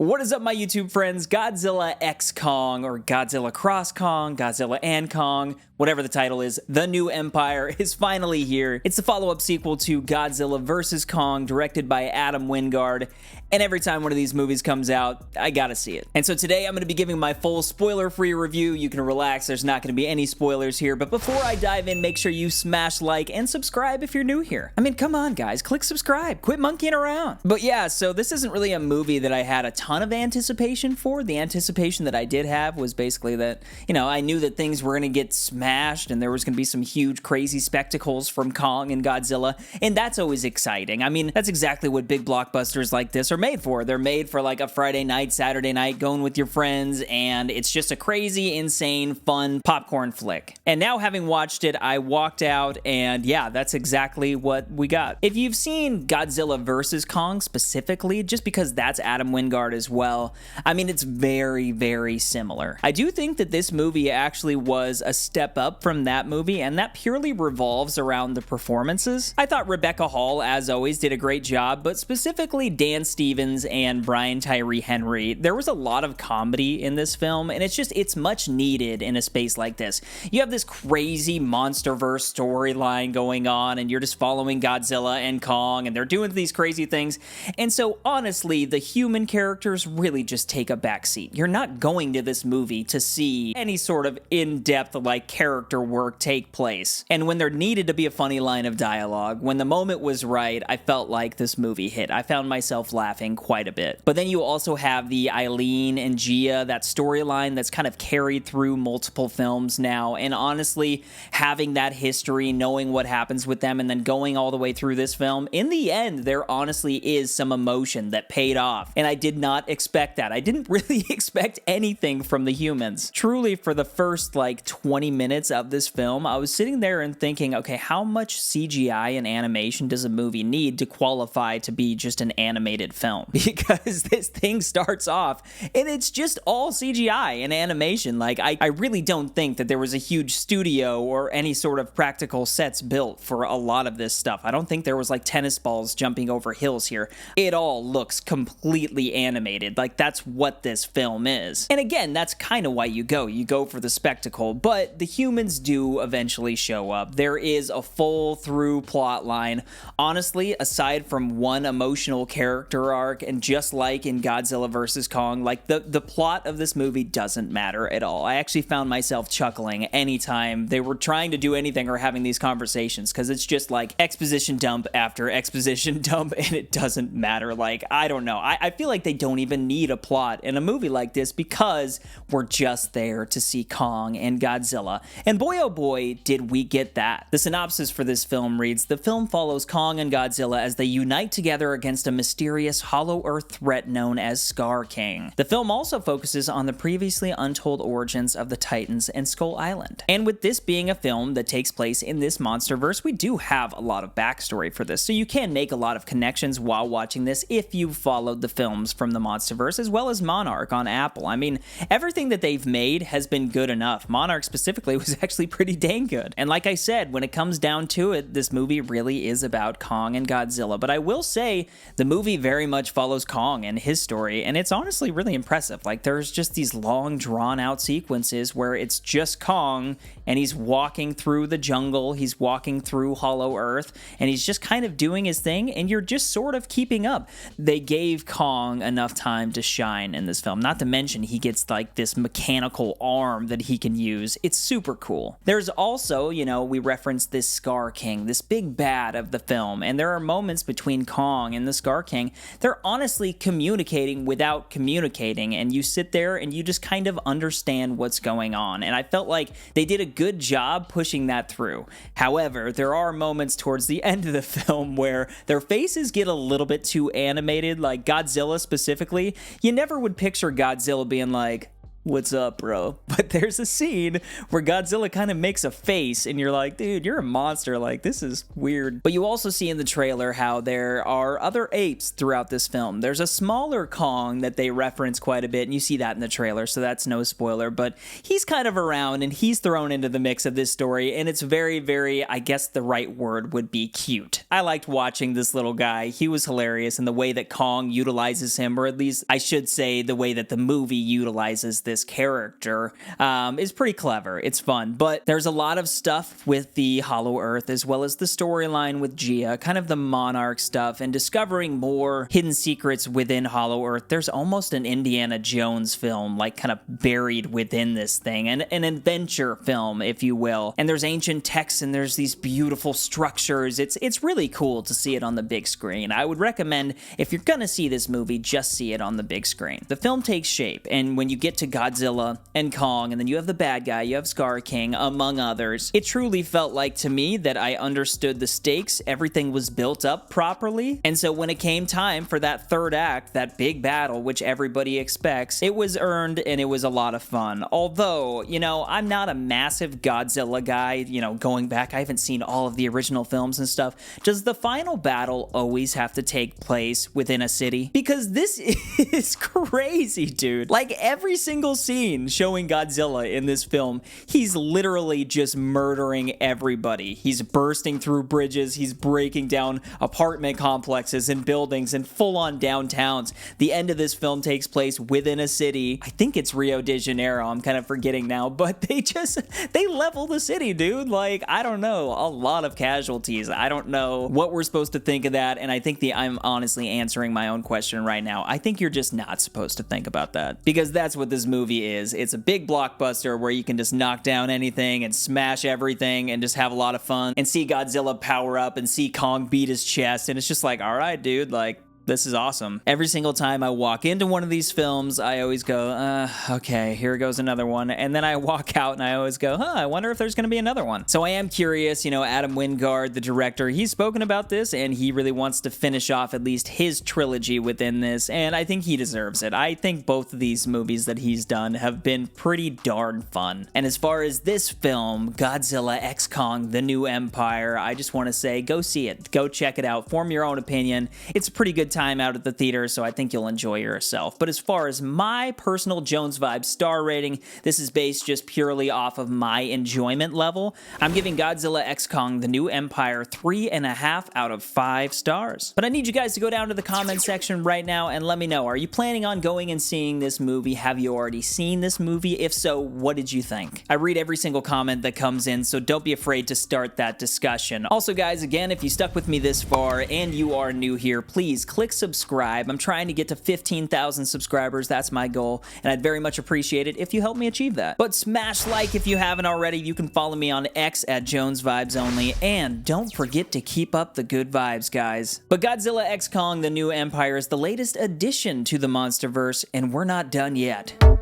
What is up, my YouTube friends? Godzilla X Kong, or Godzilla Cross Kong, Godzilla and Kong, whatever the title is, The New Empire is finally here. It's the follow-up sequel to Godzilla vs. Kong, directed by Adam Wingard, and every time one of these movies comes out, I gotta see it. And so today I'm going to be giving my full spoiler-free review. You can relax, there's not going to be any spoilers here, but before I dive in, make sure you smash like and subscribe if you're new here. I mean, come on guys, click subscribe, quit monkeying around. But yeah, so this isn't really a movie that I had a ton of anticipation for. The anticipation that I did have was basically that, I knew that things were going to get smashed and there was going to be some huge crazy spectacles from Kong and Godzilla, and that's always exciting. I mean, that's exactly what big blockbusters like this are made for. They're made for like a Friday night, Saturday night, going with your friends, and it's just a crazy, insane, fun popcorn flick. And now having watched it, I walked out and yeah, that's exactly what we got. If you've seen Godzilla vs. Kong specifically, just because that's Adam Wingard as well, I mean, it's very, very similar. I do think that this movie actually was a step up from that movie, and that purely revolves around the performances. I thought Rebecca Hall, as always, did a great job, but specifically Dan Stevens and Brian Tyree Henry, there was a lot of comedy in this film, and it's much needed in a space like this. You have this crazy monsterverse storyline going on, and you're just following Godzilla and Kong, and they're doing these crazy things, and so honestly, the human characters really just take a backseat. You're not going to this movie to see any sort of in-depth character work take place. And when there needed to be a funny line of dialogue, when the moment was right, I felt like this movie hit. I found myself laughing quite a bit. But then you also have the Eileen and Gia, that storyline that's kind of carried through multiple films now, and honestly, having that history, knowing what happens with them, and then going all the way through this film, in the end, there honestly is some emotion that paid off, and I did not expect that. I didn't really expect anything from the humans. Truly, for the first 20 minutes of this film, I was sitting there and thinking, okay, how much CGI and animation does a movie need to qualify to be just an animated film? Because this thing starts off and it's just all CGI and animation. I really don't think that there was a huge studio or any sort of practical sets built for a lot of this stuff. I don't think there was tennis balls jumping over hills here. It all looks completely animated. That's what this film is. And again, that's kind of why you go for the spectacle, but the humans do eventually show up. There is a full through plot line. Honestly, aside from one emotional character arc, and just like in Godzilla vs. Kong, the plot of this movie doesn't matter at all. I actually found myself chuckling anytime they were trying to do anything or having these conversations, because it's just exposition dump after exposition dump, and it doesn't matter. I don't know. I feel like they don't even need a plot in a movie like this, because we're just there to see Kong and Godzilla. And boy oh boy, did we get that. The synopsis for this film reads, the film follows Kong and Godzilla as they unite together against a mysterious hollow earth threat known as Scar King. The film also focuses on the previously untold origins of the Titans and Skull Island. And with this being a film that takes place in this monsterverse, we do have a lot of backstory for this, so you can make a lot of connections while watching this if you've followed the films from the monsterverse, as well as Monarch on Apple. I mean, everything that they've made has been good enough. Monarch specifically was actually pretty dang good. And like I said, when it comes down to it, this movie really is about Kong and Godzilla. But I will say, the movie very much follows Kong and his story, and it's honestly really impressive. There's just these long, drawn-out sequences where it's just Kong, and he's walking through the jungle, he's walking through Hollow Earth, and he's just kind of doing his thing, and you're just sort of keeping up. They gave Kong enough time to shine in this film, not to mention he gets this mechanical arm that he can use. It's super cool. There's also, we referenced this Scar King, this big bad of the film, and there are moments between Kong and the Scar King. They're honestly communicating without communicating, and you sit there and you just kind of understand what's going on, and I felt like they did a good job pushing that through. However, there are moments towards the end of the film where their faces get a little bit too animated, like Godzilla specifically. You never would picture Godzilla being like, what's up, bro? But there's a scene where Godzilla kind of makes a face and you're like, dude, you're a monster. Like, this is weird. But you also see in the trailer how there are other apes throughout this film. There's a smaller Kong that they reference quite a bit, and you see that in the trailer, so that's no spoiler. But he's kind of around and he's thrown into the mix of this story, and it's very, very, I guess the right word would be cute. I liked watching this little guy. He was hilarious, and the way that Kong utilizes him, or at least I should say the way that the movie utilizes this character, is pretty clever. It's fun, but there's a lot of stuff with the Hollow Earth, as well as the storyline with Gia, kind of the Monarch stuff, and discovering more hidden secrets within Hollow Earth. There's almost an Indiana Jones film, like kind of buried within this thing, and an adventure film, if you will. And there's ancient texts, and there's these beautiful structures. It's really cool to see it on the big screen. I would recommend, if you're gonna see this movie, just see it on the big screen. The film takes shape, and when you get to Godzilla and Kong, and then you have the bad guy, you have Scar King, among others, it truly felt like to me that I understood the stakes, everything was built up properly, and so when it came time for that third act, that big battle, which everybody expects, it was earned and it was a lot of fun. Although, you know, I'm not a massive Godzilla guy, you know, going back, I haven't seen all of the original films and stuff. Does the final battle always have to take place within a city? Because this is crazy, dude. Like, every single scene showing Godzilla in this film, he's literally just murdering everybody. He's bursting through bridges, he's breaking down apartment complexes and buildings and full-on downtowns. The end of this film takes place within a city. I think it's Rio de Janeiro, I'm kind of forgetting now, but they level the city, dude. Like, I don't know, a lot of casualties. I don't know what we're supposed to think of that, and I think I'm honestly answering my own question right now. I think you're just not supposed to think about that, because that's what this movie is. It's a big blockbuster where you can just knock down anything and smash everything and just have a lot of fun and see Godzilla power up and see Kong beat his chest, and it's just like, all right, dude, like, this is awesome. Every single time I walk into one of these films, I always go, okay, here goes another one. And then I walk out and I always go, I wonder if there's going to be another one. So I am curious, you know, Adam Wingard, the director, he's spoken about this and he really wants to finish off at least his trilogy within this, and I think he deserves it. I think both of these movies that he's done have been pretty darn fun. And as far as this film, Godzilla x Kong, The New Empire, I just want to say, go see it. Go check it out. Form your own opinion. It's a pretty good time out at the theater, so I think you'll enjoy yourself. But as far as my personal Jones Vibe star rating, this is based just purely off of my enjoyment level. I'm giving Godzilla x Kong, The New Empire 3.5 out of 5 stars. But I need you guys to go down to the comment section right now and let me know, are you planning on going and seeing this movie? Have you already seen this movie? If so, what did you think? I read every single comment that comes in, so don't be afraid to start that discussion. Also, guys, again, if you stuck with me this far and you are new here, please click subscribe. I'm trying to get to 15,000 subscribers. That's my goal, and I'd very much appreciate it if you help me achieve that. But smash like if you haven't already. You can follow me on X at Jones Vibes Only, and don't forget to keep up the good vibes, guys. But Godzilla x Kong, The New Empire is the latest addition to the MonsterVerse, and we're not done yet.